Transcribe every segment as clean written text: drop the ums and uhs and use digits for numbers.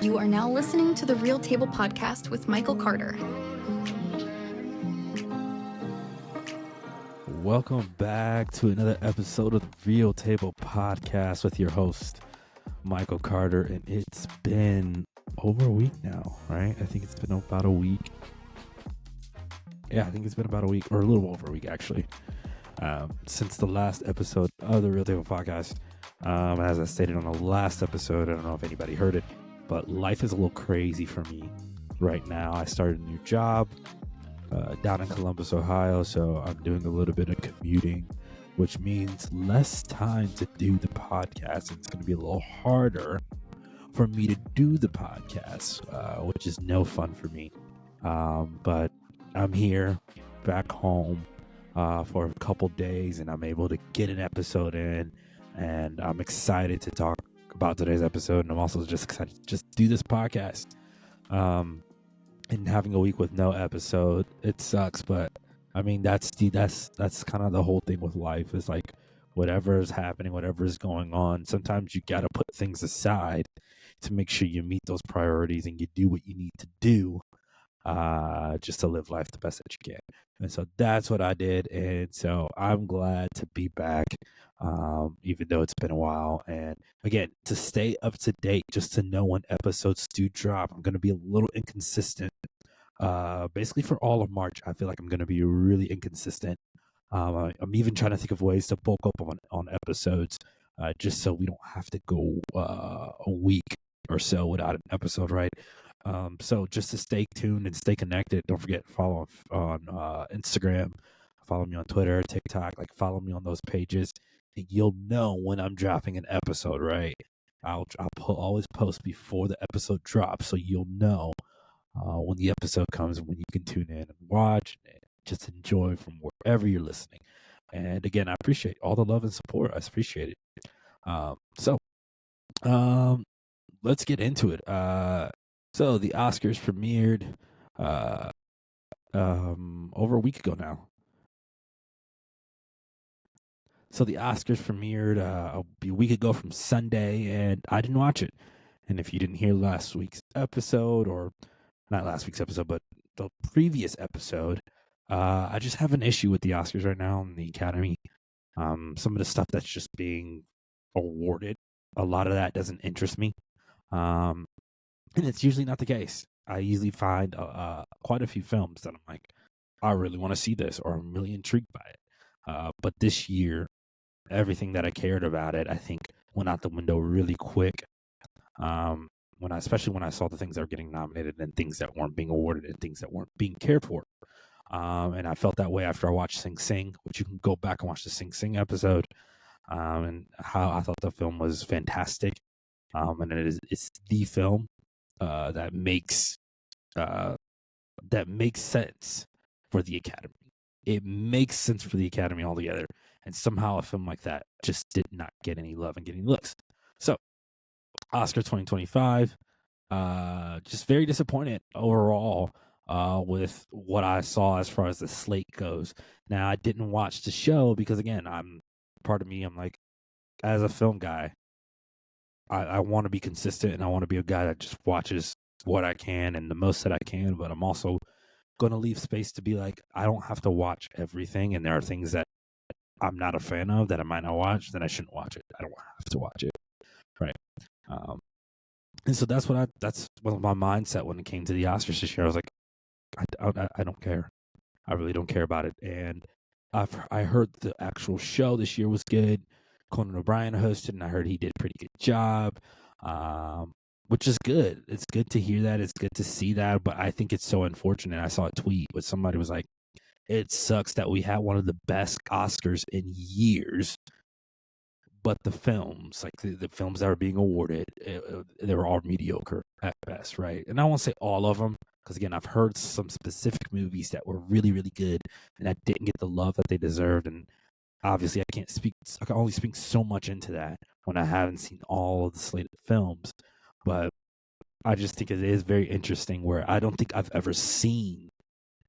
You are now listening to the Real Table Podcast with Michael Carter. Welcome back to another episode of the Real Table Podcast with your host, Michael Carter. And it's been over a week now, right? I think it's been about a week. Yeah, I think it's been about a week, or a little over a week, actually, since the last episode of the Real Table Podcast. As I stated on the last episode, I don't know if anybody heard it, but life is a little crazy for me right now. I started a new job down in Columbus, Ohio, so I'm doing a little bit of commuting, which means less time to do the podcast. It's going to be a little harder for me to do the podcast, which is no fun for me. But I'm here back home for a couple days, and I'm able to get an episode in, and I'm excited to talk about today's episode, and I'm also just excited to just do this podcast. And having a week with no episode, it sucks, but I mean that's kind of the whole thing with life, is like whatever is happening, whatever is going on, sometimes you got to put things aside to make sure you meet those priorities and you do what you need to do just to live life the best that you can. And so that's what I did, and so I'm glad to be back, even though it's been a while. And again, to stay up to date, just to know when episodes do drop, I'm going to be a little inconsistent. Basically for all of March, I feel like I'm going to be really inconsistent. I'm even trying to think of ways to bulk up on episodes, just so we don't have to go a week or so without an episode, right? So just to stay tuned and stay connected, don't forget, follow on Instagram, follow me on Twitter, TikTok, like follow me on those pages, and you'll know when I'm dropping an episode, right? I'll always post before the episode drops, so you'll know when the episode comes, when you can tune in and watch and just enjoy from wherever you're listening. And again, I appreciate all the love and support. I appreciate it. So let's get into it. So the Oscars premiered over a week ago now. So the Oscars premiered a week ago from Sunday, and I didn't watch it. And if you didn't hear last week's episode, or not last week's episode, but the previous episode, I just have an issue with the Oscars right now and the Academy. Some of the stuff that's just being awarded, a lot of that doesn't interest me. And it's usually not the case. I usually find quite a few films that I'm like, I really want to see this, or I'm really intrigued by it. But this year, everything that I cared about it, I think, went out the window really quick. Especially when I saw the things that were getting nominated and things that weren't being awarded and things that weren't being cared for. And I felt that way after I watched Sing Sing, which you can go back and watch the Sing Sing episode, and how I thought the film was fantastic. And it's the film that makes sense for the Academy. It makes sense for the Academy altogether. And somehow a film like that just did not get any love and get any looks. So, Oscar 2025, just very disappointed overall with what I saw as far as the slate goes. Now, I didn't watch the show because, again, I'm like, as a film guy, I want to be consistent, and I want to be a guy that just watches what I can and the most that I can, but I'm also going to leave space to be like, I don't have to watch everything, and there are things that I'm not a fan of that I might not watch, then I shouldn't watch it. I don't have to watch it, right? And so that's what my mindset when it came to the Oscars this year. I was like, I don't care. I really don't care about it. And I heard the actual show this year was good. Conan O'Brien hosted, and I heard he did a pretty good job, which is good. It's good to hear that. It's good to see that. But I think it's so unfortunate. I saw a tweet where somebody was like, it sucks that we had one of the best Oscars in years, but the films, like the films that are being awarded, they were all mediocre at best, right? And I won't say all of them, because again, I've heard some specific movies that were really, really good and that didn't get the love that they deserved. And obviously, I can only speak so much into that when I haven't seen all of the slated films. But I just think it is very interesting, where I don't think I've ever seen.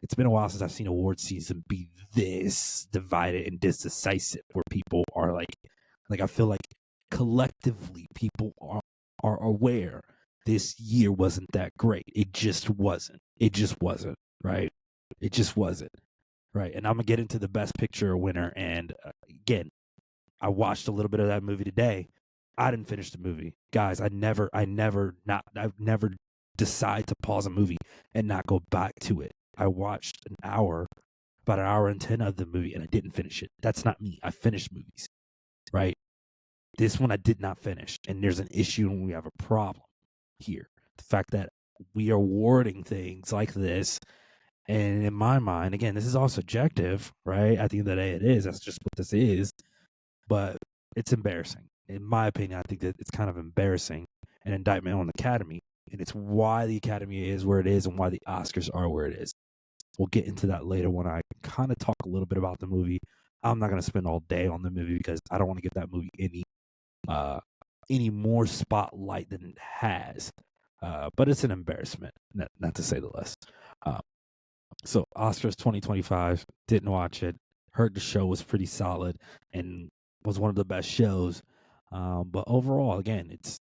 It's been a while since I've seen award season be this divided and this decisive, where people are like I feel like collectively people are aware this year wasn't that great. It just wasn't. It just wasn't, right? It just wasn't, right? And I'm going to get into the best picture winner. And again, I watched a little bit of that movie today. I didn't finish the movie. Guys, I never decide to pause a movie and not go back to it. I watched about an hour and 10 of the movie, and I didn't finish it. That's not me. I finished movies, right? This one I did not finish, and there's an issue and we have a problem here. The fact that we are awarding things like this, and in my mind, again, this is all subjective, right? At the end of the day, it is. That's just what this is. But it's embarrassing. In my opinion, I think that it's kind of embarrassing, an indictment on the Academy, and it's why the Academy is where it is and why the Oscars are where it is. We'll get into that later when I kind of talk a little bit about the movie. I'm not going to spend all day on the movie because I don't want to give that movie any more spotlight than it has. But it's an embarrassment, not to say the less. So Oscars 2025, didn't watch it. Heard the show was pretty solid and was one of the best shows. But overall, again, it's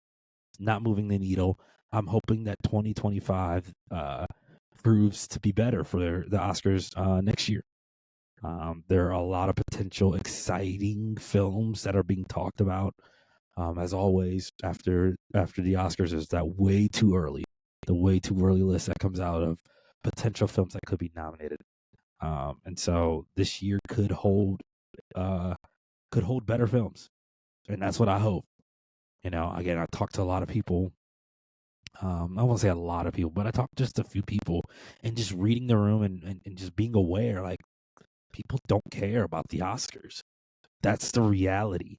not moving the needle. I'm hoping that 2025 proves to be better for the Oscars next year. There are a lot of potential exciting films that are being talked about. As always, after the Oscars, is that way too early. The way too early list that comes out of potential films that could be nominated. And so this year could hold better films. And that's what I hope. Again, I talked to a lot of people. I won't say a lot of people, but I talked to just a few people, and just reading the room and just being aware, like, people don't care about the Oscars. That's the reality.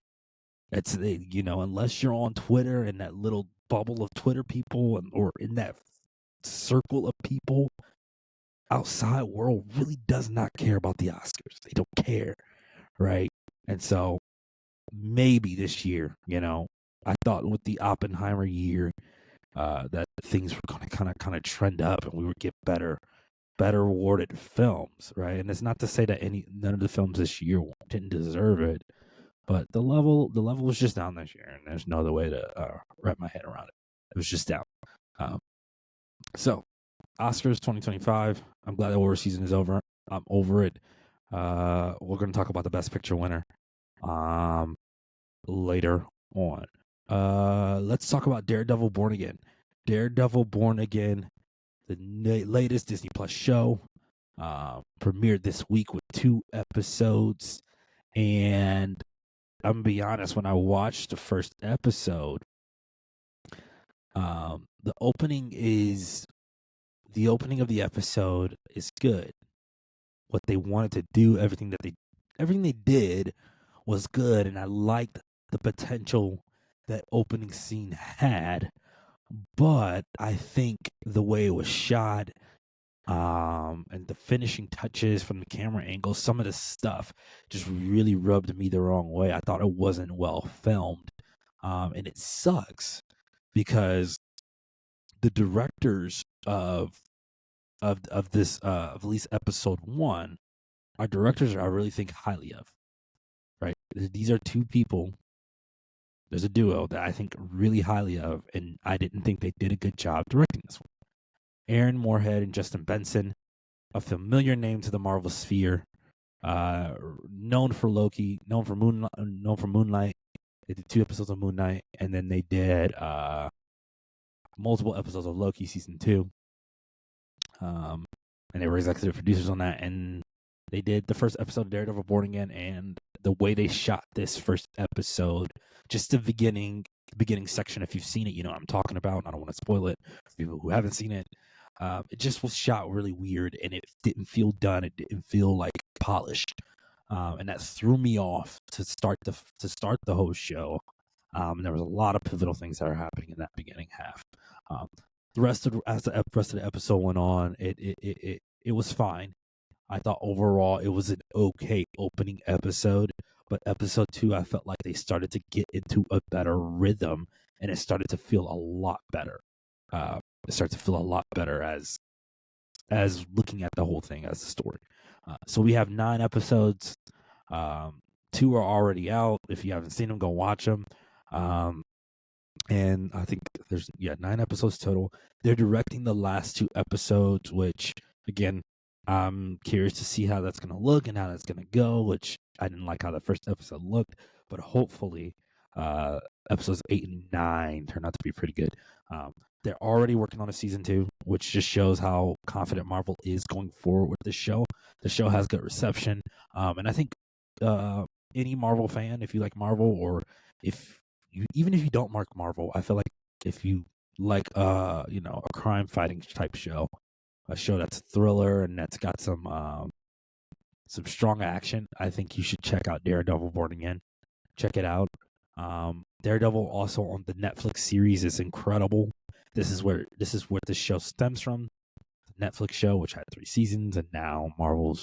It's, unless you're on Twitter and that little bubble of Twitter people or in that circle of people, outside world really does not care about the Oscars. They don't care, right? And so maybe this year, I thought with the Oppenheimer year that things were going to kind of trend up and we would get better awarded films, right? And it's not to say that none of the films this year didn't deserve it, but the level was just down this year, and there's no other way to wrap my head around it. It was just down. So Oscars 2025. I'm glad the award season is over. I'm over it. We're going to talk about the Best Picture winner later on. Let's talk about Daredevil Born Again. Daredevil Born Again, the latest Disney Plus show, premiered this week with 2 episodes. And I'm going to be honest, when I watched the first episode, the opening of the episode is good. What they wanted to do, everything they did was good, and I liked the potential that opening scene had. But I think the way it was shot, and the finishing touches from the camera angle, some of the stuff just really rubbed me the wrong way. I thought it wasn't well filmed, and it sucks because the directors of this, of at least episode 1, are directors I really think highly of. Right, these are 2 people. There's a duo that I think really highly of, and I didn't think they did a good job directing this one. Aaron Moorhead and Justin Benson, a familiar name to the Marvel sphere, known for Loki, known for Moonlight. They did 2 episodes of Moon Knight, and then they did multiple episodes of Loki season 2. And they were executive producers on that, and they did the first episode of Daredevil Born Again. And the way they shot this first episode, just the beginning section, if you've seen it, you know what I'm talking about. I don't want to spoil it for people who haven't seen it. It just was shot really weird, and it didn't feel done. It didn't feel like polished, and that threw me off to start the whole show. And there was a lot of pivotal things that are happening in that beginning half. As the rest of the episode went on, it was fine. I thought overall it was an okay opening episode, but episode 2, I felt like they started to get into a better rhythm, and it started to feel a lot better. It started to feel a lot better as looking at the whole thing as a story. So we have 9 episodes. 2 are already out. If you haven't seen them, go watch them. and I think there's 9 episodes total. They're directing the last 2 episodes, which again, I'm curious to see how that's gonna look and how that's gonna go. Which I didn't like how the first episode looked, but hopefully, uh, episodes 8 and 9 turn out to be pretty good. They're already working on a season 2, which just shows how confident Marvel is going forward with the show. The show has good reception, and I think any Marvel fan, if you like Marvel, or if even if you don't mark Marvel, I feel like if you like a crime fighting type show, a show that's a thriller and that's got some strong action, I think you should check out Daredevil Born Again. Check it out. Daredevil also on the Netflix series is incredible. This is where the show stems from. The Netflix show, which had 3 seasons, and now Marvel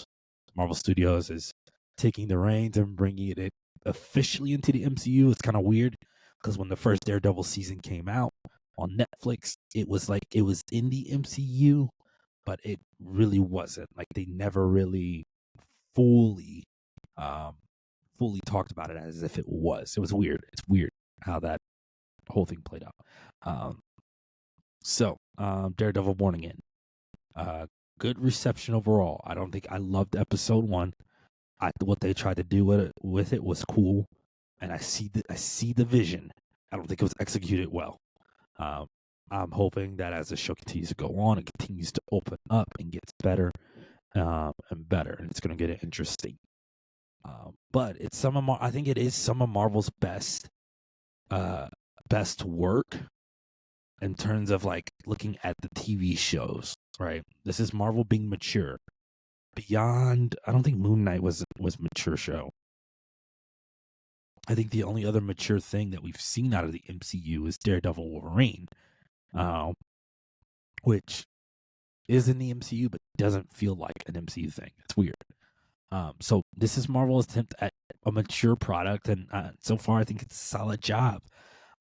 Studios is taking the reins and bringing it officially into the MCU. It's kind of weird because when the first Daredevil season came out on Netflix, it was like it was in the MCU, but it really wasn't. Like they never really fully fully talked about it as if it was. It was weird. It's weird how that whole thing played out. Daredevil Born Again. Good reception overall. I don't think I loved episode 1. What they tried to do with it was cool, and I see the vision. I don't think it was executed well. I'm hoping that as the show continues to go on, it continues to open up and gets better and better, and it's going to get interesting. But it's I think it is some of Marvel's best work in terms of like looking at the TV shows. Right, this is Marvel being mature. Beyond, I don't think Moon Knight was mature show. I think the only other mature thing that we've seen out of the MCU is Daredevil Wolverine, which is in the MCU but doesn't feel like an MCU thing. It's weird. So this is Marvel's attempt at a mature product, and so far I think it's a solid job.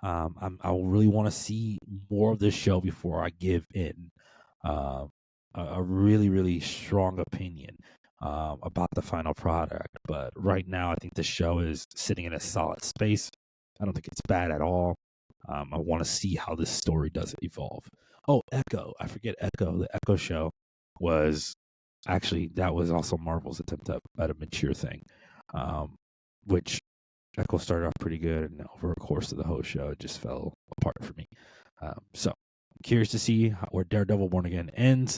I really want to see more of this show before I give in a really, really strong opinion about the final product. But right now, I think the show is sitting in a solid space. I don't think it's bad at all. I want to see how this story does evolve. Oh, Echo. I forget Echo. The Echo show was actually, that was also Marvel's attempt at a mature thing, which Echo started off pretty good, and over the course of the whole show, it just fell apart for me. So, I'm curious to see where Daredevil Born Again ends.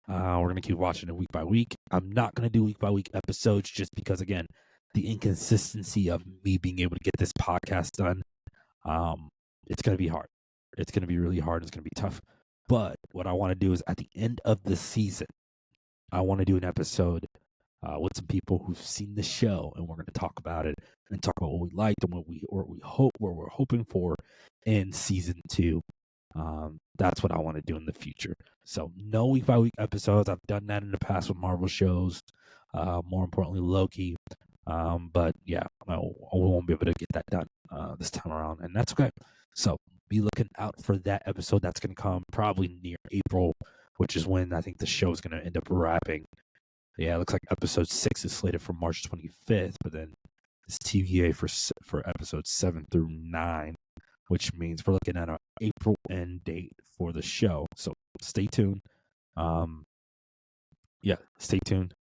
We're going to keep watching it week by week. I'm not going to do week by week episodes just because, again, the inconsistency of me being able to get this podcast done. It's going to be hard. It's going to be really hard. It's going to be tough. But what I want to do is at the end of the season, I want to do an episode with some people who've seen the show, and we're going to talk about it and talk about what we liked and what we're hoping for in season 2. That's what I want to do in the future. So no week by week episodes. I've done that in the past with Marvel shows. More importantly, Loki. But yeah, I won't be able to get that done this time around, and that's okay. So be looking out for that episode. That's going to come probably near April, which is when I think the show is going to end up wrapping. Yeah, it looks like episode 6 is slated for March 25th, but then it's TVA for episodes 7 through 9, which means we're looking at an April end date for the show. So stay tuned. Stay tuned.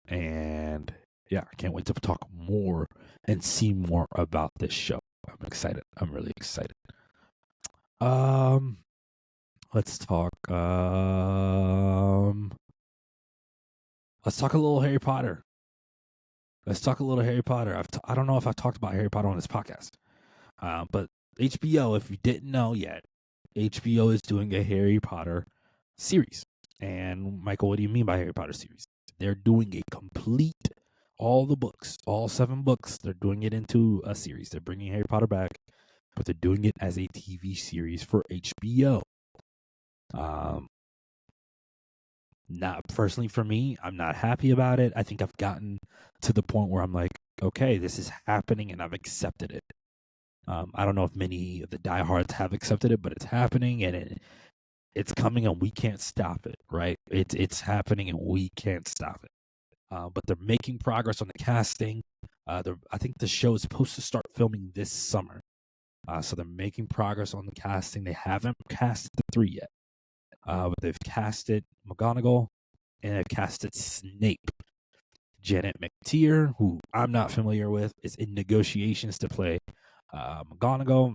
And yeah, I can't wait to talk more and see more about this show. I'm excited. I'm really excited. Let's talk. Let's talk a little Harry Potter. I don't know if I've talked about Harry Potter on this podcast, but HBO, if you didn't know yet, HBO is doing a Harry Potter series. And Michael, what do you mean by Harry Potter series? They're doing a complete, all the books, all 7 books, they're doing it into a series. They're bringing Harry Potter back, but they're doing it as a TV series for HBO. Not personally for me, I'm not happy about it. I think I've gotten to the point where I'm like, okay, this is happening and I've accepted it. I don't know if many of the diehards have accepted it, but it's happening and it's coming and we can't stop it, right? It's happening and we can't stop it. But they're making progress on the casting. I think the show is supposed to start filming this summer. So they're making progress on the casting. They haven't casted the 3 yet, but they've casted McGonagall and they've casted Snape. Janet McTeer, who I'm not familiar with, is in negotiations to play McGonagall,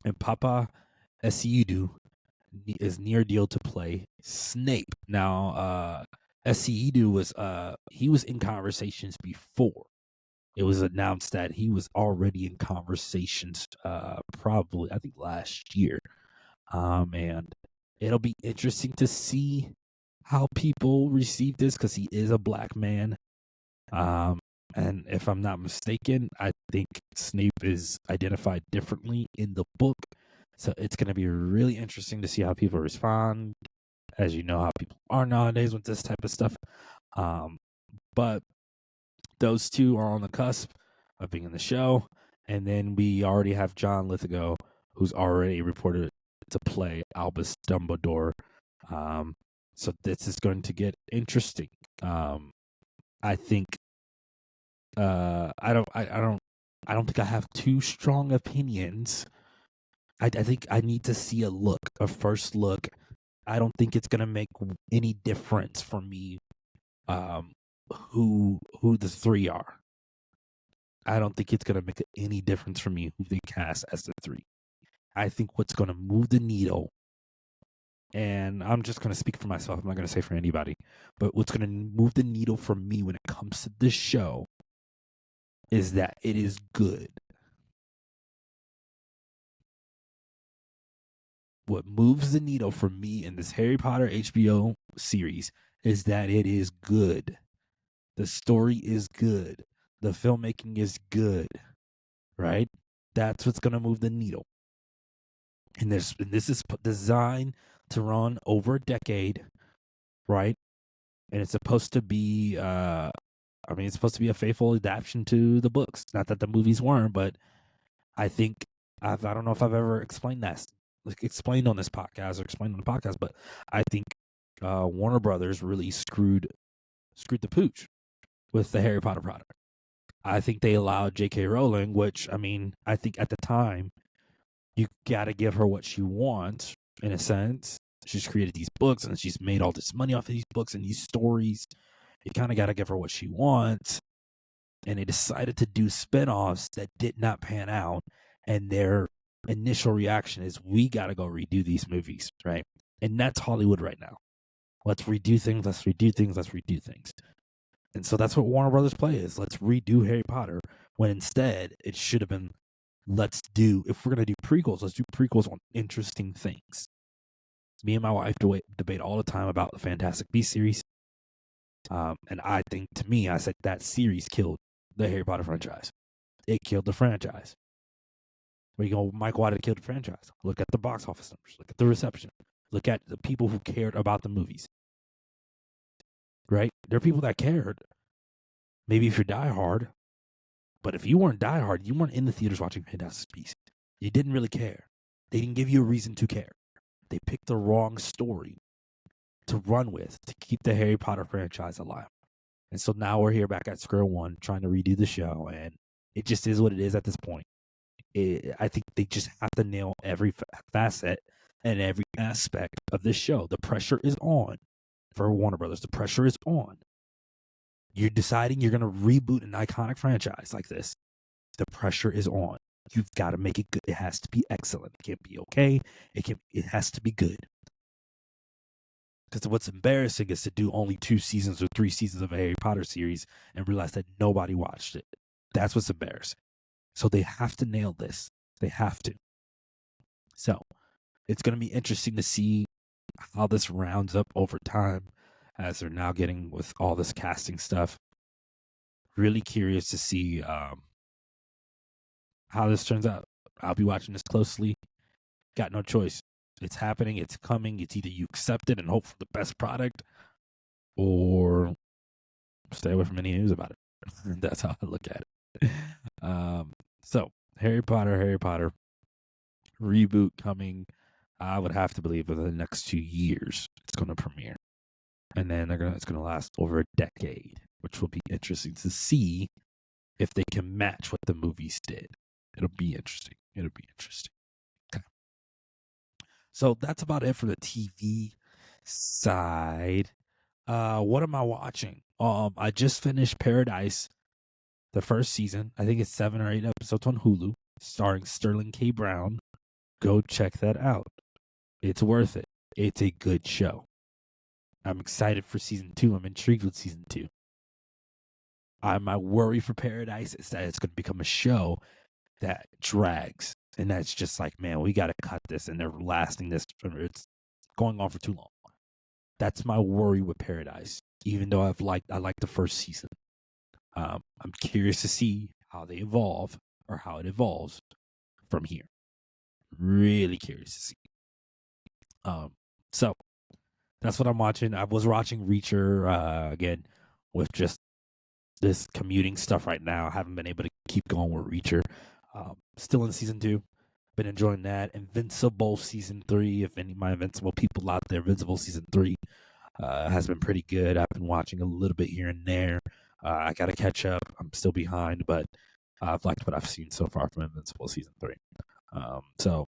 and Papa Essiedu is near deal to play Snape. Now, Essiedu was he was in conversations before. It was announced that he was already in conversations, probably I think last year, and it'll be interesting to see how people receive this because he is a black man. And if I'm not mistaken, I think Snape is identified differently in the book. So it's going to be really interesting to see how people respond. As you know, how people are nowadays with this type of stuff. But those two are on the cusp of being in the show. And then we already have John Lithgow, who's already reported to play Albus Dumbledore. So this is going to get interesting. I think I don't think I have too strong opinions. I think I need to see a first look. I don't think it's gonna make any difference for me who the 3 are. I don't think it's gonna make any difference for me who they cast as the 3. I think what's gonna move the needle, and I'm just gonna speak for myself, I'm not gonna say for anybody, but what's gonna move the needle for me when it comes to this show is that it is good. What moves the needle for me in this Harry Potter HBO series is that it is good. The story is good. The filmmaking is good, right? That's what's going to move the needle. And this is designed to run over a decade, right? And it's supposed to be, it's supposed to be a faithful adaptation to the books. Not that the movies weren't, but I think I don't know if I've ever explained on this podcast or explained on the podcast, but I think Warner Brothers really screwed the pooch with the Harry Potter product. I think they allowed J.K. Rowling, which I think at the time you got to give her what she wants in a sense. She's created these books and she's made all this money off of these books and these stories. You kind of got to give her what she wants. And they decided to do spinoffs that did not pan out. And their initial reaction is, we got to go redo these movies, right? And that's Hollywood right now. Let's redo things, let's redo things, let's redo things. And so that's what Warner Brothers play is. Let's redo Harry Potter, when instead it should have been, if we're going to do prequels, let's do prequels on interesting things. Me and my wife debate all the time about the Fantastic Beasts series. And I think, to me, I said that series killed the Harry Potter franchise. It killed the franchise. Where you go, Mike, why did it kill the franchise? Look at the box office numbers. Look at the reception. Look at the people who cared about the movies. Right? There are people that cared. Maybe if you're diehard. But if you weren't diehard, you weren't in the theaters watching Fantastic Beasts. You didn't really care. They didn't give you a reason to care. They picked the wrong story to run with to keep the Harry Potter franchise alive. And so now we're here back at square one trying to redo the show. And it just is what it is at this point. I think they just have to nail every facet and every aspect of this show. The pressure is on for Warner Brothers. The pressure is on. You're deciding you're going to reboot an iconic franchise like this. The pressure is on. You've got to make it good. It has to be excellent. It can't be okay. It has to be good. Because what's embarrassing is to do only 2 seasons or 3 seasons of a Harry Potter series and realize that nobody watched it. That's what's embarrassing. So they have to nail this. They have to. So it's going to be interesting to see how this rounds up over time as they're now getting with all this casting stuff. Really curious to see how this turns out. I'll be watching this closely. Got no choice. It's happening. It's coming. It's either you accept it and hope for the best product or stay away from any news about it. That's how I look at it. So Harry Potter reboot coming. I would have to believe within the next 2 years it's going to premiere, and then it's going to last over a decade, which will be interesting to see if they can match what the movies did. It'll be interesting. It'll be interesting. Okay. So that's about it for the TV side. What am I watching? I just finished Paradise, the first season. I think it's 7 or 8 episodes on Hulu, starring Sterling K. Brown. Go check that out. It's worth it. It's a good show. I'm excited for season 2. I'm intrigued with season 2. My worry for Paradise is that it's going to become a show that drags. And that's just like, man, we got to cut this. And they're lasting this. It's going on for too long. That's my worry with Paradise. Even though I like the first season. I'm curious to see how they evolve or how it evolves from here. Really curious to see. So that's what I'm watching. I was watching Reacher again with just this commuting stuff right now. I haven't been able to keep going with Reacher. Still in season 2. Been enjoying that. Invincible season 3. If any of my Invincible people out there, Invincible season 3 has been pretty good. I've been watching a little bit here and there. I got to catch up. I'm still behind, but I've liked what I've seen so far from Invincible season 3. So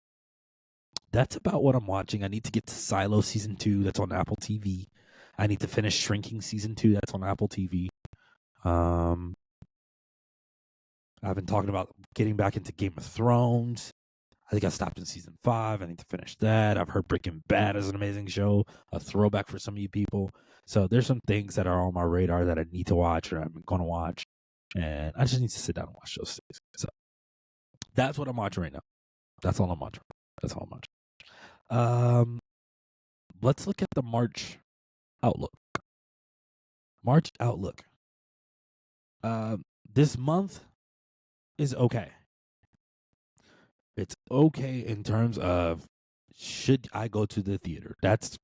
that's about what I'm watching. I need to get to Silo season 2. That's on Apple TV. I need to finish Shrinking season 2. That's on Apple TV. I've been talking about getting back into Game of Thrones. I think I stopped in season 5. I need to finish that. I've heard Breaking Bad is an amazing show, a throwback for some of you people. So there's some things that are on my radar that I need to watch or I'm going to watch. And I just need to sit down and watch those things. So that's what I'm watching right now. That's all I'm watching. Let's look at the March outlook. This month is okay. It's okay in terms of, should I go to the theater? That's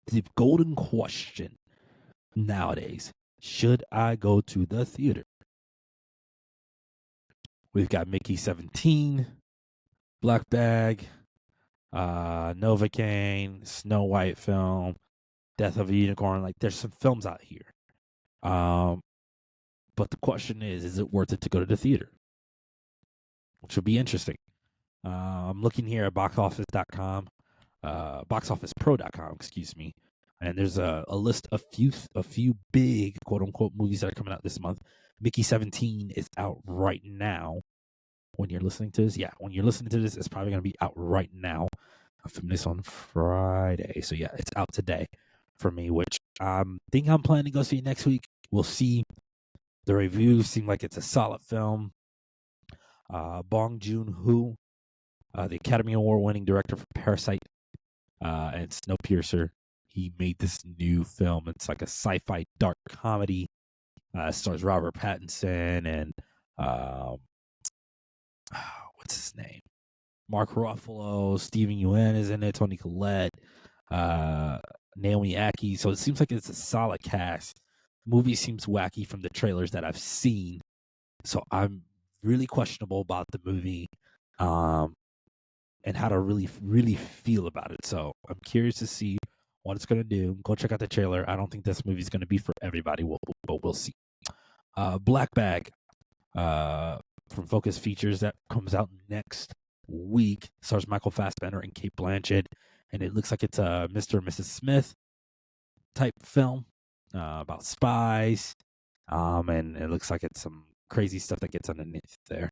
the golden question nowadays. Should I go to the theater? We've got Mickey 17, Black Bag, Novocaine, Snow White film, Death of a Unicorn. Like, there's some films out here. But the question is it worth it to go to the theater? Which will be interesting. I'm looking here at boxoffice.com, boxofficepro.com, excuse me. And there's a list of a few big quote unquote movies that are coming out this month. Mickey 17 is out right now. When you're listening to this, it's probably going to be out right now. I'm filming this on Friday. So yeah, it's out today for me, which I think I'm planning to go see next week. We'll see. The reviews seem like it's a solid film. Bong Joon-ho, the Academy Award winning director for Parasite and Snowpiercer. He made this new film. It's like a sci-fi dark comedy. Stars Robert Pattinson and what's his name? Mark Ruffalo, Steven Yeun is in it, Toni Collette, Naomi Ackie. So it seems like it's a solid cast. Movie seems wacky from the trailers that I've seen. So I'm really questionable about the movie and how to really, really feel about it. So I'm curious to see what it's going to do. Go check out the trailer. I don't think this movie is going to be for everybody, but we'll see. Black Bag from Focus Features that comes out next week. Stars Michael Fassbender and Cate Blanchett. And it looks like it's a Mr. and Mrs. Smith type film about spies. And it looks like it's some crazy stuff that gets underneath there.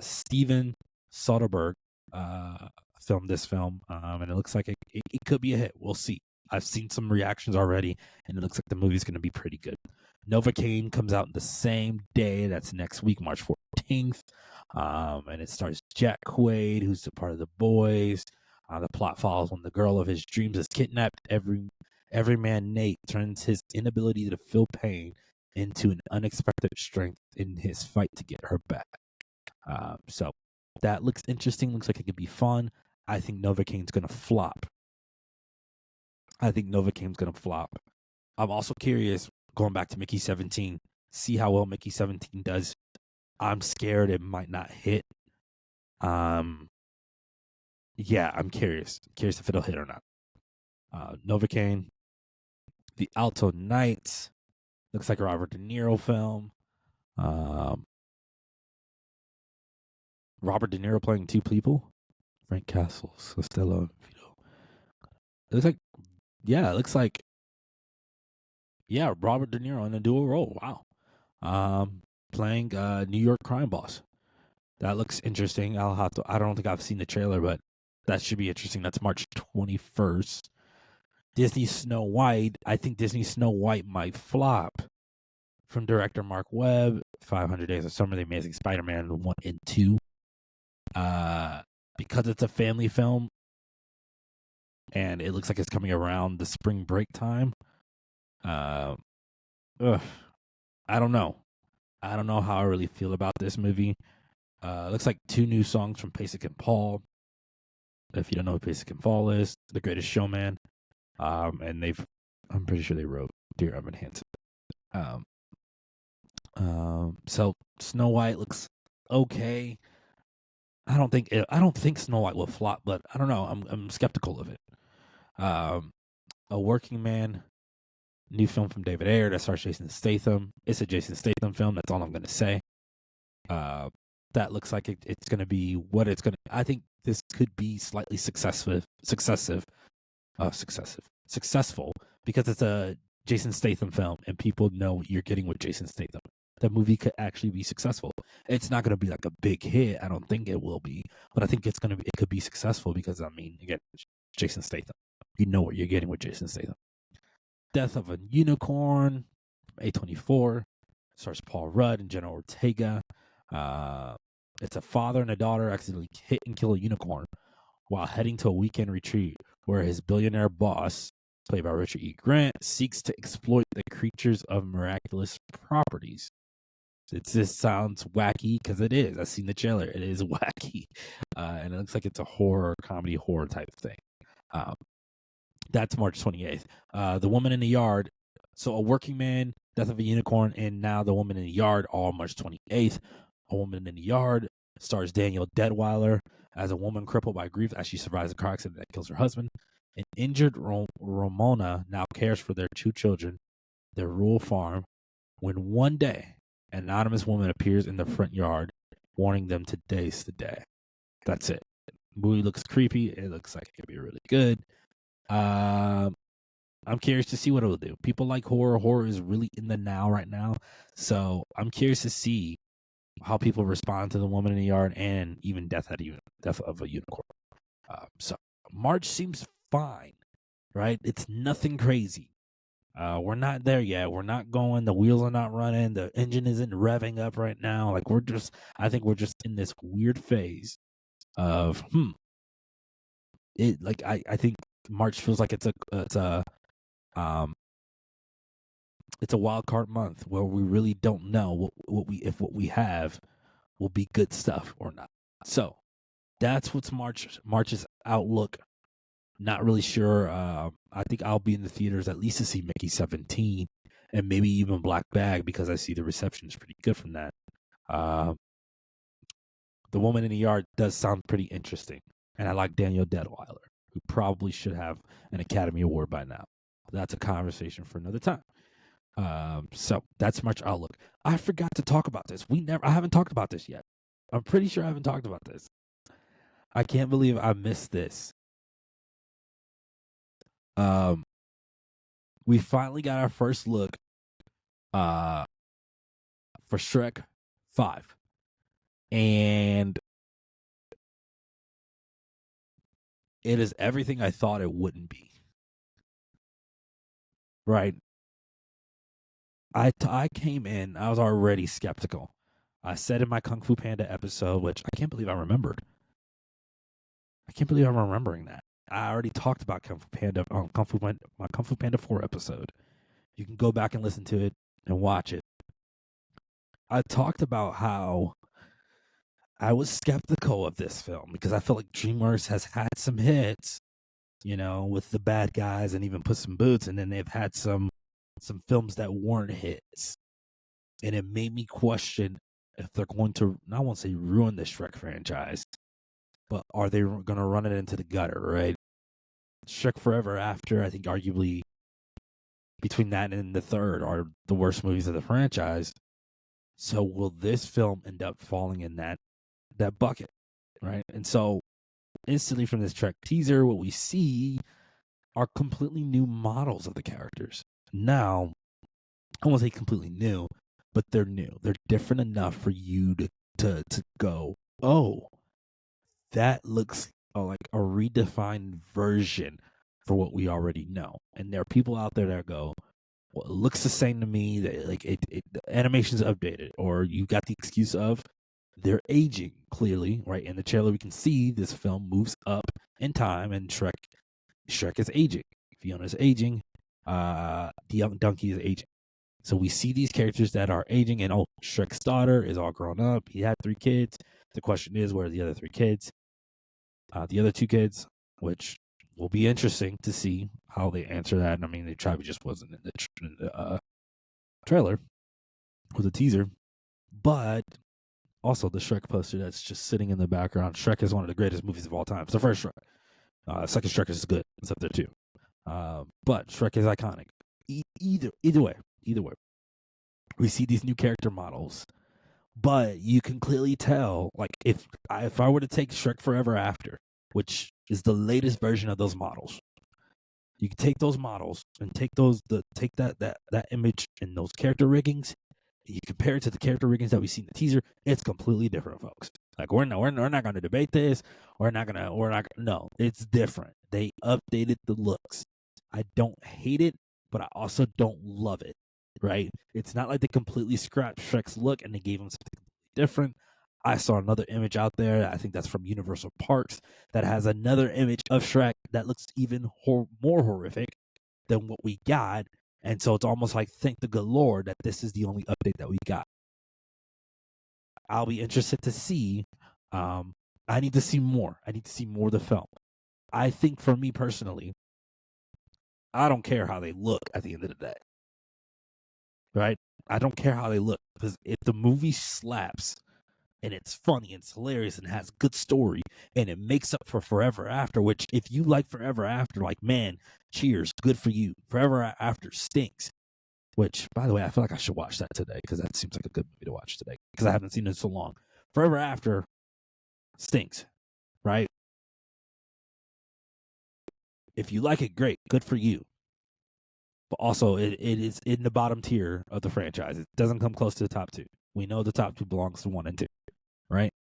Steven Soderbergh filmed this film, and it looks like it could be a hit. We'll see. I've seen some reactions already, and it looks like the movie's going to be pretty good. Novocaine comes out the same day. That's next week, March 14th. And it stars Jack Quaid, who's a part of The Boys. The plot follows when the girl of his dreams is kidnapped. Every man Nate turns his inability to feel pain into an unexpected strength in his fight to get her back. So that looks interesting. Looks like it could be fun. I think Novocaine's going to flop. I'm also curious, going back to Mickey 17, see how well Mickey 17 does. I'm scared it might not hit. Yeah, I'm curious. Curious if it'll hit or not. Novocaine, The Alto Knights, looks like a Robert De Niro film. Robert De Niro playing two people. Frank Castle, Costello, Vito. It looks like Robert De Niro in a dual role. Wow. Playing New York crime boss. That looks interesting. I don't think I've seen the trailer, but that should be interesting. That's March 21st. Disney Snow White. I think Disney Snow White might flop. From director Mark Webb, 500 Days of Summer, The Amazing Spider-Man 1 and 2. Because it's a family film, and it looks like it's coming around the spring break time. I don't know. I don't know how I really feel about this movie. Looks like 2 new songs from Pasek and Paul. If you don't know who Pasek and Paul is, The Greatest Showman. And I'm pretty sure they wrote Dear Evan Hansen. So Snow White looks okay. I don't think Snow White will flop, but I don't know. I'm skeptical of it. A Working Man, new film from David Ayer that stars Jason Statham. It's a Jason Statham film. That's all I'm going to say. That looks like it's going to be what it's going to. I think this could be slightly successful because it's a Jason Statham film and people know what you're getting with Jason Statham. The movie could actually be successful. It's not going to be like a big hit. I don't think it will be, but I think it could be successful because, I mean, again, Jason Statham. You know what you're getting with Jason Statham. Death of a Unicorn, A24, stars Paul Rudd and Jenna Ortega. It's a father and a daughter accidentally hit and kill a unicorn while heading to a weekend retreat where his billionaire boss, played by Richard E. Grant, seeks to exploit the creatures of miraculous properties. This sounds wacky because it is. I've seen the trailer. It is wacky. And it looks like it's a comedy horror type thing. That's March 28th. The Woman in the Yard. So A Working Man, Death of a Unicorn, and now The Woman in the Yard, all March 28th. A Woman in the Yard stars Danielle Deadwyler as a woman crippled by grief as she survives a car accident that kills her husband. An injured Ramona now cares for their 2 children, their rural farm, when one day an anonymous woman appears in the front yard, warning them today's the day. That's it. The movie looks creepy. It looks like it could be really good. I'm curious to see what it will do. People like horror. Horror is really in the now right now. So I'm curious to see how people respond to The Woman in the Yard and even Death of a Unicorn. So March seems fine, right? It's nothing crazy. We're not there yet. We're not going. The wheels are not running. The engine isn't revving up right now. Like I think we're just in this weird phase of it. Like I think March feels like it's a wild card month where we really don't know what we have will be good stuff or not. So that's what's March's outlook. Not really sure. I think I'll be in the theaters at least to see Mickey 17 and maybe even Black Bag because I see the reception is pretty good from that. The Woman in the Yard does sound pretty interesting, and I like Danielle Deadwyler, who probably should have an Academy Award by now. That's a conversation for another time. So that's March outlook. I forgot to talk about this. I haven't talked about this yet. I'm pretty sure I haven't talked about this. I can't believe I missed this. We finally got our first look for Shrek 5. And it is everything I thought it wouldn't be. Right? I came in, I was already skeptical. I said in my Kung Fu Panda episode, which I can't believe I remembered. I can't believe I'm remembering that. I already talked about Kung Fu Panda on my Kung Fu Panda 4 episode. You can go back and listen to it and watch it. I talked about how I was skeptical of this film because I feel like DreamWorks has had some hits, with the bad guys and even Puss in Boots, and then they've had some films that weren't hits. And it made me question if they're going to, I won't say ruin the Shrek franchise, but are they going to run it into the gutter, right? Shrek Forever After, I think arguably between that and the third are the worst movies of the franchise. So will this film end up falling in that bucket? right? And so instantly from this Shrek teaser, what we see are completely new models of the characters. Now, I won't say completely new, but they're new. They're different enough for you to go, oh, that looks like a redefined version for what we already know. And there are people out there that go, well, it looks the same to me. That like the animation's updated, or you got the excuse of they're aging clearly, right? In the trailer, we can see this film moves up in time, and Shrek is aging. Fiona's aging. The young donkey is aging. So we see these characters that are aging, and Shrek's daughter is all grown up. He had 3 kids. The question is, where are the other 3 kids? The other 2 kids, which will be interesting to see how they answer that. I mean, they probably just wasn't in the trailer or the teaser, but also the Shrek poster that's just sitting in the background. Shrek is one of the greatest movies of all time. It's the first Shrek. Second Shrek is good. It's up there too. But Shrek is iconic. Either way, we see these new character models, but you can clearly tell, like if I were to take Shrek Forever After, which is the latest version of those models, you can take those models and take that image and those character riggings, and you compare it to the character riggings that we see in the teaser. It's completely different, folks. Like we're not going to debate this. No, it's different. They updated the looks. I don't hate it, but I also don't love it. Right? It's not like they completely scrapped Shrek's look and they gave him something different. I saw another image out there. I think that's from Universal Parks that has another image of Shrek that looks even more horrific than what we got. And so it's almost like, thank the good Lord that this is the only update that we got. I'll be interested to see. I need to see more. I need to see more of the film. I think for me personally, I don't care how they look at the end of the day. Right? I don't care how they look, because if the movie slaps and it's funny and it's hilarious and has good story and it makes up for Forever After, which if you like Forever After, like, man, cheers, good for you. Forever After stinks, which, by the way, I feel like I should watch that today because that seems like a good movie to watch today because I haven't seen it in so long. Forever After stinks, right? If you like it, great, good for you. But also, it is in the bottom tier of the franchise. It doesn't come close to the top 2. We know the top 2 belongs to 1 and 2, right?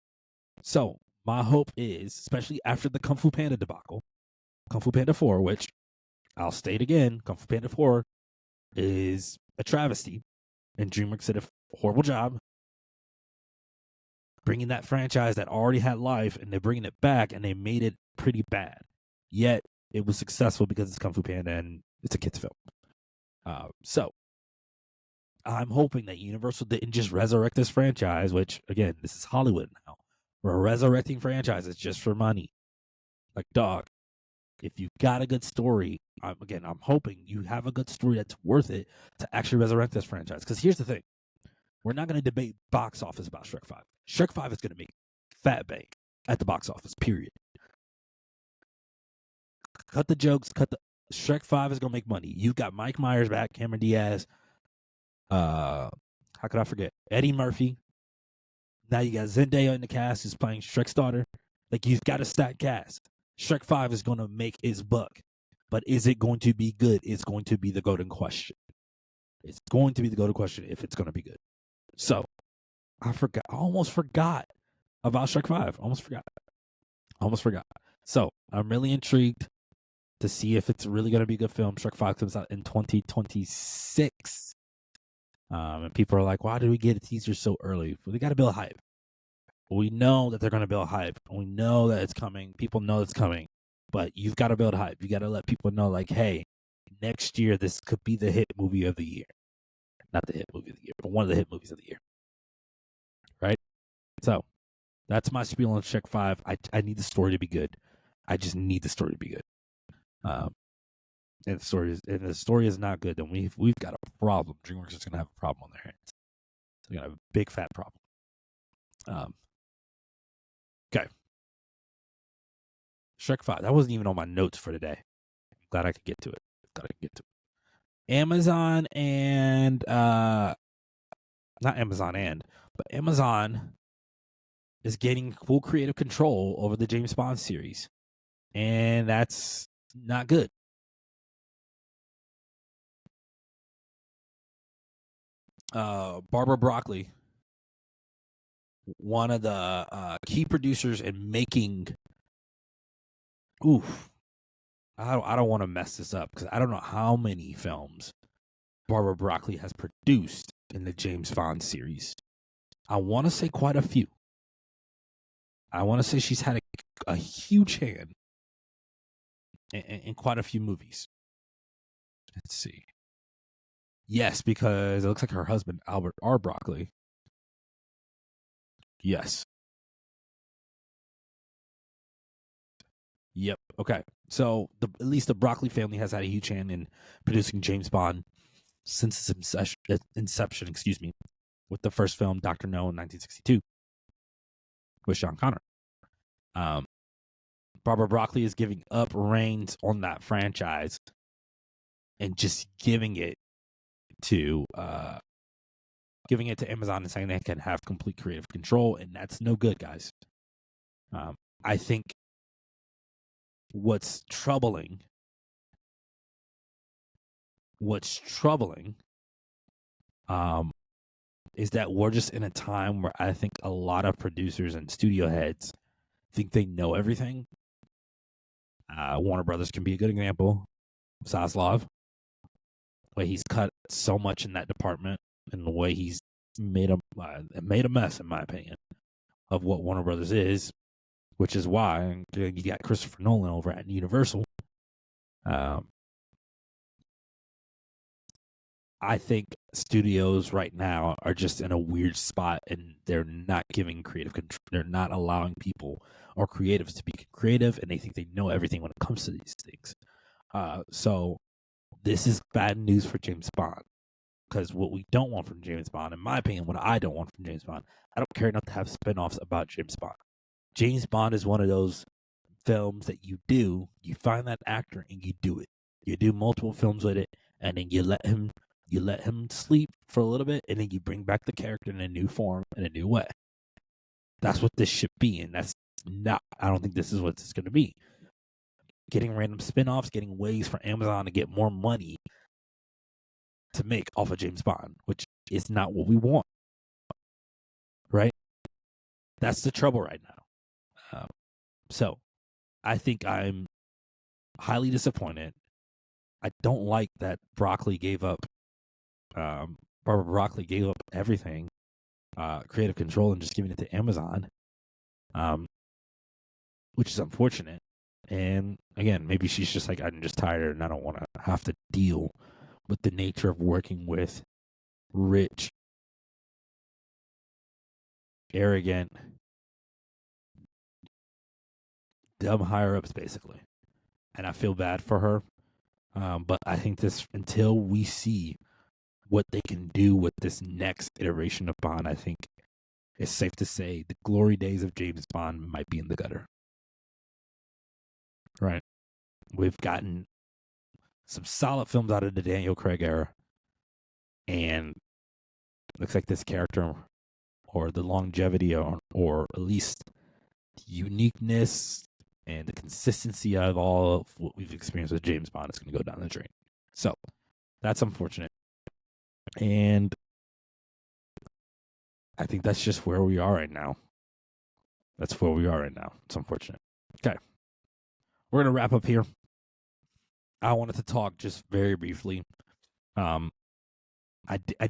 So my hope is, especially after the Kung Fu Panda debacle, Kung Fu Panda 4, which I'll state again, Kung Fu Panda 4 is a travesty, and DreamWorks did a horrible job bringing that franchise that already had life, and they're bringing it back, and they made it pretty bad. Yet it was successful because it's Kung Fu Panda and it's a kids' film. So I'm hoping that Universal didn't just resurrect this franchise, which, again, this is Hollywood now. We're resurrecting franchises just for money. Like, dog, if you got a good story, I'm hoping you have a good story that's worth it to actually resurrect this franchise. Because here's the thing. We're not going to debate box office about Shrek 5. Shrek 5 is going to make fat bank at the box office, period. Cut the jokes. Shrek 5 is going to make money. You've got Mike Myers back, Cameron Diaz. How could I forget? Eddie Murphy. Now you got Zendaya in the cast who's playing Shrek's daughter. Like, you've got a stacked cast. Shrek 5 is going to make its buck. But is it going to be good? It's going to be the golden question. It's going to be the golden question if it's going to be good. So, I almost forgot about Shrek 5. Almost forgot. So, I'm really intrigued to see if it's really going to be a good film. Shrek 5 comes out in 2026. And people are like, why did we get a teaser so early? Well, they got to build hype. We know that they're going to build hype. We know that it's coming. People know it's coming. But you've got to build hype. You got to let people know, like, hey, next year this could be the hit movie of the year. Not the hit movie of the year, but one of the hit movies of the year. Right? So that's my spiel on Shrek 5. I need the story to be good. I just need the story to be good. And if the story is not good, then we've got a problem. DreamWorks is going to have a problem on their hands. They're going to have a big fat problem. Okay. Shrek 5. That wasn't even on my notes for today. Glad I could get to it. Amazon and not Amazon but Amazon is gaining full creative control over the James Bond series. And that's not good. Barbara Broccoli, one of the key producers in making. I don't want to mess this up because I don't know how many films Barbara Broccoli has produced in the James Bond series. I want to say quite a few. I want to say she's had a huge hand in quite a few movies. Let's see. Yes, because it looks like her husband, Albert R. Broccoli. Yes. Yep. Okay. So at least the Broccoli family has had a huge hand in producing James Bond since its inception, with the first film, Dr. No, in 1962, with Sean Connery. Barbara Broccoli is giving up reins on that franchise and just giving it to Amazon and saying they can have complete creative control, and that's no good, guys. I think what's troubling is that we're just in a time where I think a lot of producers and studio heads think they know everything. Warner Brothers can be a good example. Zaslav, where he's cut so much in that department, and the way he's made a mess, in my opinion, of what Warner Brothers is, which is why you got Christopher Nolan over at Universal. I think studios right now are just in a weird spot, and they're not giving creative control. They're not allowing people or creatives to be creative, and they think they know everything when it comes to these things. So this is bad news for James Bond, because what we don't want from James Bond, in my opinion, what I don't want from James Bond, I don't care enough to have spinoffs about James Bond. James Bond is one of those films that you find that actor and you do it. You do multiple films with it, and then you let him sleep for a little bit, and then you bring back the character in a new form, in a new way. That's what this should be, and that's not. I don't think this is what it's going to be. Getting random spinoffs, getting ways for Amazon to get more money to make off of James Bond, which is not what we want. Right? That's the trouble right now. So I think I'm highly disappointed. I don't like that Broccoli gave up. Barbara Broccoli gave up everything, creative control, and just giving it to Amazon, which is unfortunate. And again, maybe she's just like, I'm just tired and I don't want to have to deal with the nature of working with rich, arrogant, dumb higher ups, basically. And I feel bad for her. But I think until we see what they can do with this next iteration of Bond, I think it's safe to say the glory days of James Bond might be in the gutter. Right? We've gotten some solid films out of the Daniel Craig era, and it looks like this character, or the longevity, or at least the uniqueness and the consistency of all of what we've experienced with James Bond is going to go down the drain. So that's unfortunate. And I think that's just where we are right now. It's unfortunate. Okay. We're going to wrap up here. I wanted to talk just very briefly. I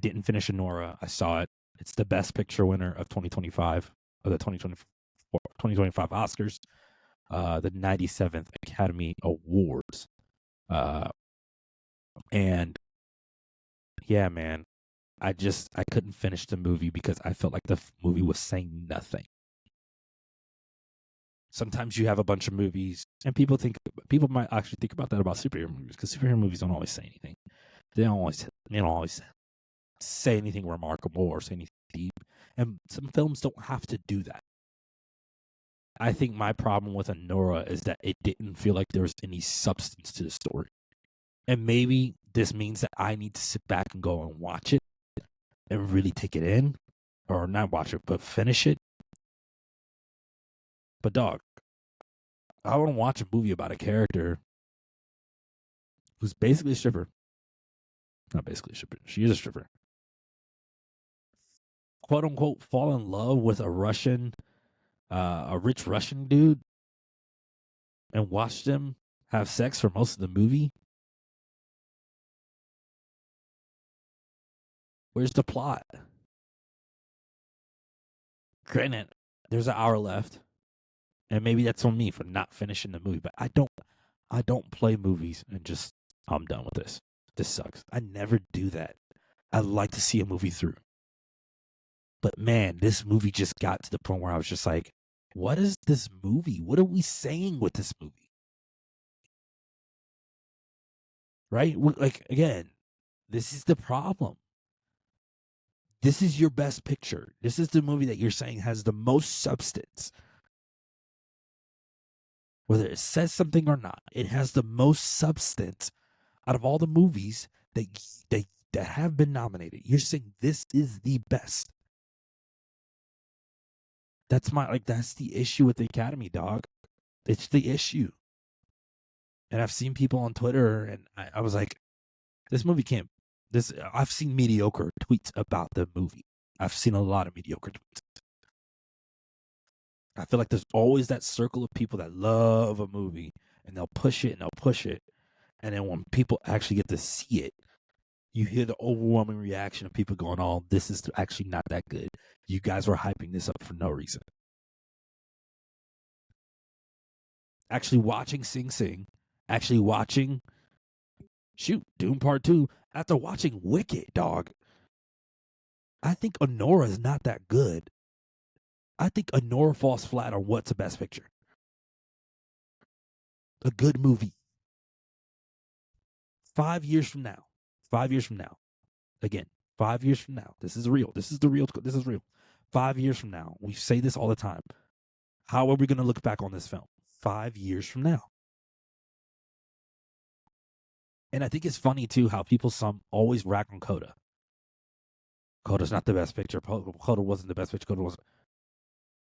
didn't finish Anora. I saw it. It's the best picture winner of 2025, of the 2025 Oscars, the 97th Academy Awards. And yeah, man, I couldn't finish the movie because I felt like the movie was saying nothing. Sometimes you have a bunch of movies, and people might actually think about that about superhero movies, because superhero movies don't always say anything. They don't always say anything remarkable or say anything deep, and some films don't have to do that. I think my problem with Anora is that it didn't feel like there was any substance to the story. And maybe this means that I need to sit back and go and watch it and really take it in, or not watch it, but finish it, But dog, I want to watch a movie about a character who's basically a stripper. Not basically a stripper. She is a stripper. Quote unquote, fall in love with a rich Russian dude, and watch them have sex for most of the movie. Where's the plot? Granted, there's an hour left, and maybe that's on me for not finishing the movie. But I don't play movies and just I'm done with this. This sucks. I never do that. I like to see a movie through. But man, this movie just got to the point where I was just like, what is this movie? What are we saying with this movie? Right? Like, again, this is the problem. This is your best picture. This is the movie that you're saying has the most substance. Whether it says something or not, it has the most substance out of all the movies that have been nominated. You're saying this is the best. That's the issue with the Academy, dog. It's the issue. And I've seen people on Twitter, and I was like, this movie can't. I've seen mediocre tweets about the movie. I've seen a lot of mediocre tweets. I feel like there's always that circle of people that love a movie, and they'll push it and they'll push it. And then when people actually get to see it, you hear the overwhelming reaction of people going, oh, this is actually not that good. You guys were hyping this up for no reason. Actually watching Sing Sing, actually watching Dune Part 2, after watching Wicked, dog, I think Anora is not that good. I think Anora falls flat on what's the best picture. A good movie. 5 years from now, again, 5 years from now, this is real. This is real. 5 years from now, we say this all the time. How are we going to look back on this film? 5 years from now. And I think it's funny, too, how some always rag on Coda. Coda's not the best picture. Coda wasn't the best picture. Coda wasn't.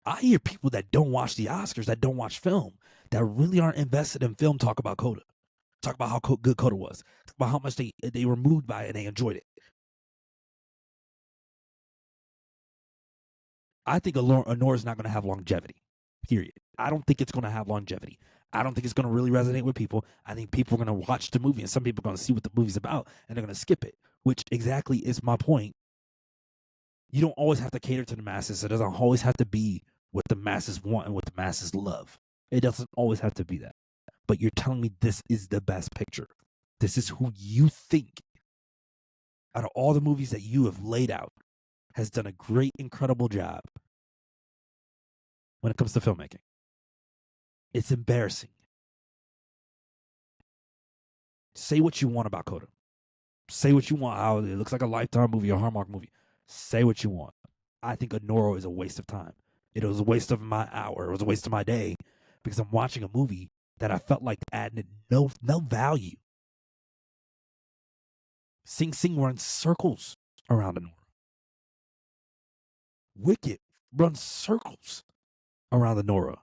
I hear people that don't watch the Oscars, that don't watch film, that really aren't invested in film talk about Coda. Talk about how good Coda was. Talk about how much they were moved by it and they enjoyed it. I think Anora is not going to have longevity, period. I don't think it's going to have longevity. I don't think it's going to really resonate with people. I think people are going to watch the movie, and some people are going to see what the movie's about, and they're going to skip it, which exactly is my point. You don't always have to cater to the masses. It doesn't always have to be what the masses want and what the masses love. It doesn't always have to be that. But you're telling me this is the best picture. This is who you think, out of all the movies that you have laid out, has done a great, incredible job when it comes to filmmaking. It's embarrassing. Say what you want about Coda. Say what you want. How it looks like a Lifetime movie, a Hallmark movie. Say what you want. I think Anora is a waste of time. It was a waste of my hour. It was a waste of my day because I'm watching a movie that I felt like added no value. Sing Sing runs circles around Anora. Wicked runs circles around Anora.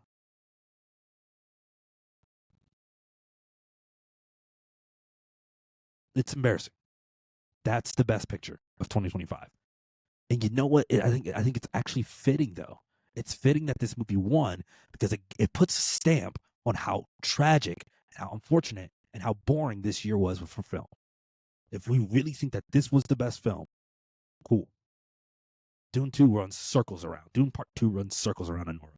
It's embarrassing. That's the best picture of 2025. And you know what? I think it's actually fitting, though. It's fitting that this movie won because it puts a stamp on how tragic, how unfortunate, and how boring this year was for film. If we really think that this was the best film, cool. Dune 2 runs circles around. Dune Part 2 runs circles around Anora.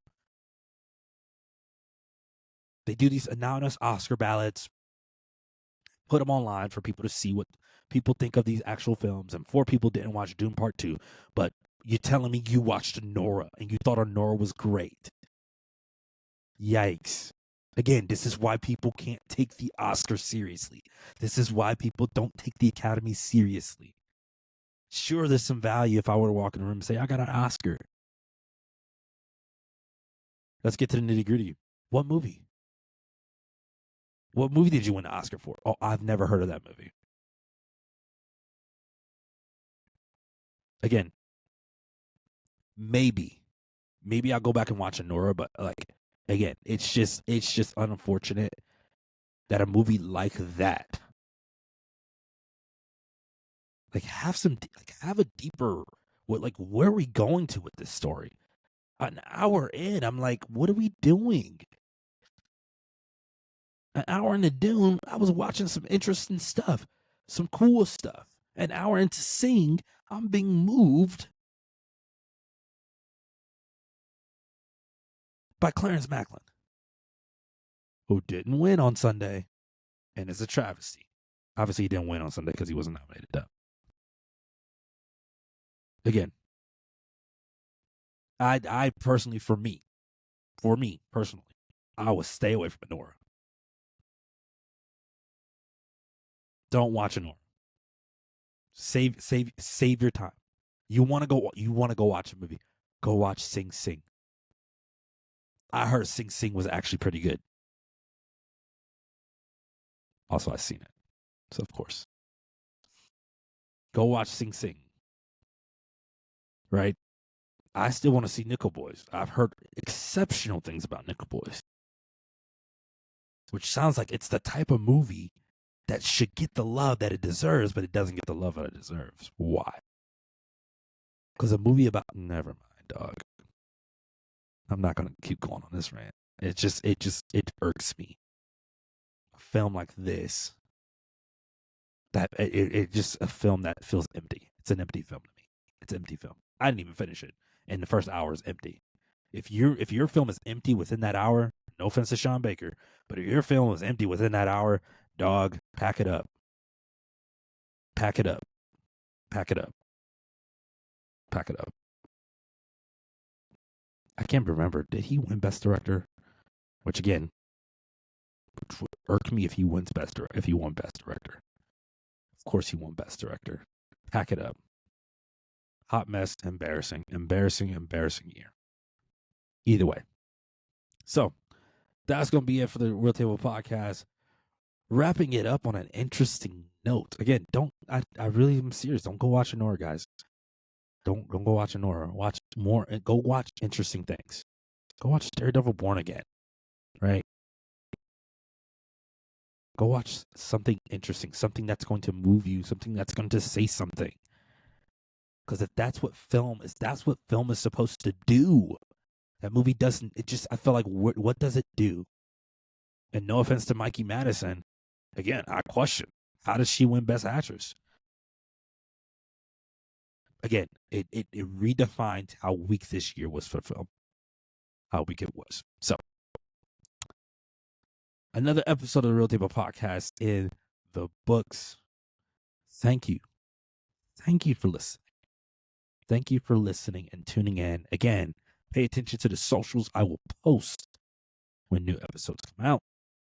They do these anonymous Oscar ballots, put them online for people to see what people think of these actual films. And 4 people didn't watch Dune Part 2, but you're telling me you watched Anora and you thought Anora was great. Yikes. Again, this is why people can't take the Oscar seriously. This is why people don't take the Academy seriously. Sure, there's some value if I were to walk in the room and say, I got an Oscar. Let's get to the nitty gritty. What movie? What movie did you win the Oscar for? Oh, I've never heard of that movie. Again, maybe I'll go back and watch Anora, but like again, it's just unfortunate that a movie like that, like have a deeper, where are we going to with this story? An hour in, I'm like, what are we doing? An hour into Dune, I was watching some interesting stuff, some cool stuff. An hour into Sing, I'm being moved by Clarence Macklin, who didn't win on Sunday, and it's a travesty. Obviously, he didn't win on Sunday because he wasn't nominated. Again, I personally, for me personally, I would stay away from Anora. Don't watch Anora. Save your time. You want to go watch a movie. Go watch Sing Sing. I heard Sing Sing was actually pretty good. Also, I've seen it. So, of course. Go watch Sing Sing. Right? I still want to see Nickel Boys. I've heard exceptional things about Nickel Boys. Which sounds like it's the type of movie that should get the love that it deserves, but it doesn't get the love that it deserves. Why? Because a movie about... Never mind, dog. I'm not going to keep going on this rant. It irks me. A film like this, that it just a film that feels empty. It's an empty film to me. It's an empty film. I didn't even finish it, and the first hour is empty. If your film is empty within that hour, no offense to Sean Baker, but if your film is empty within that hour, dog, pack it up. Pack it up. Pack it up. Pack it up. I can't remember. Did he win Best Director? Which again, would irk me if he wins Best Director. If he won Best Director, of course he won Best Director. Pack it up. Hot mess. Embarrassing year. Either way. So that's gonna be it for the Real Table Podcast. Wrapping it up on an interesting note. Again, I really am serious. Don't go watch Anora, guys. Don't go watch Anora. Watch more. Go watch interesting things. Go watch Daredevil Born Again. Right? Go watch something interesting. Something that's going to move you. Something that's going to say something. Because if that's what film is supposed to do. That movie doesn't. It just. I feel like what does it do? And no offense to Mikey Madison. Again, I question. How does she win Best Actress? Again, it redefined how weak this year was for film. How weak it was. So, another episode of the Real Table Podcast in the books. Thank you. Thank you for listening. Thank you for listening and tuning in. Again, pay attention to the socials. I will post when new episodes come out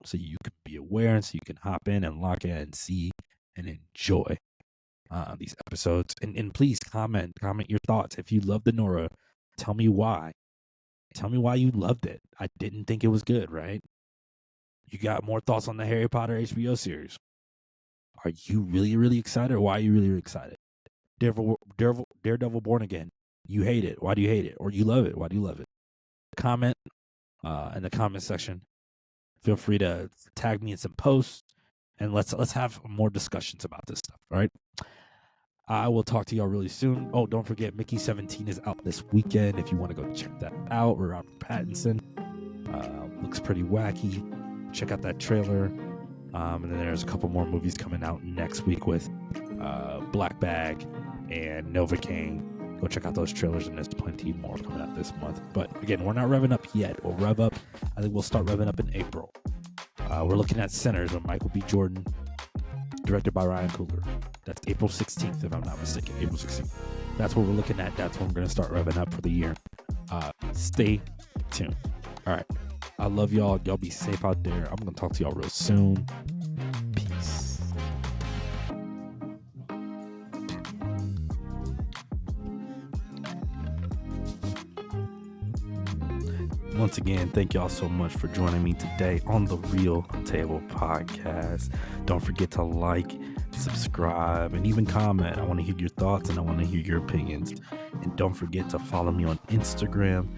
so you can be aware and so you can hop in and lock in and see and enjoy these episodes. And please comment your thoughts. If you loved Anora, tell me why. Tell me why you loved it. I didn't think it was good, right? You got more thoughts on the Harry Potter HBO series. Are you really, really excited? Or why are you really, really excited? Daredevil Born Again. You hate it. Why do you hate it? Or you love it. Why do you love it? Comment in the comment section. Feel free to tag me in some posts. And let's have more discussions about this stuff. All right. I will talk to y'all really soon. Oh, don't forget, Mickey 17 is out this weekend. If you want to go check that out, Robert Pattinson looks pretty wacky. Check out that trailer. And then there's a couple more movies coming out next week with Black Bag and Novocaine. Go check out those trailers, and there's plenty more coming out this month. But again, we're not revving up yet. We'll rev up. I think we'll start revving up in April. We're looking at Sinners with Michael B. Jordan, directed by Ryan Coogler. That's April 16th, if I'm not mistaken. April 16th. That's what we're looking at. That's when we're going to start revving up for the year. Stay tuned. All right. I love y'all. Y'all be safe out there. I'm going to talk to y'all real soon. Peace. Once again, thank y'all so much for joining me today on the Real Table Podcast. Don't forget to like, subscribe, and even comment. I want to hear your thoughts and I want to hear your opinions. And don't forget to follow me on Instagram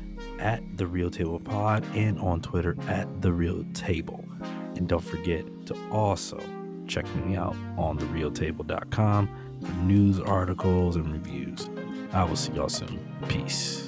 at The Real Table Pod and on Twitter at The Real Table. And don't forget to also check me out on therealtable.com for news, articles, and reviews. I will see y'all soon. Peace.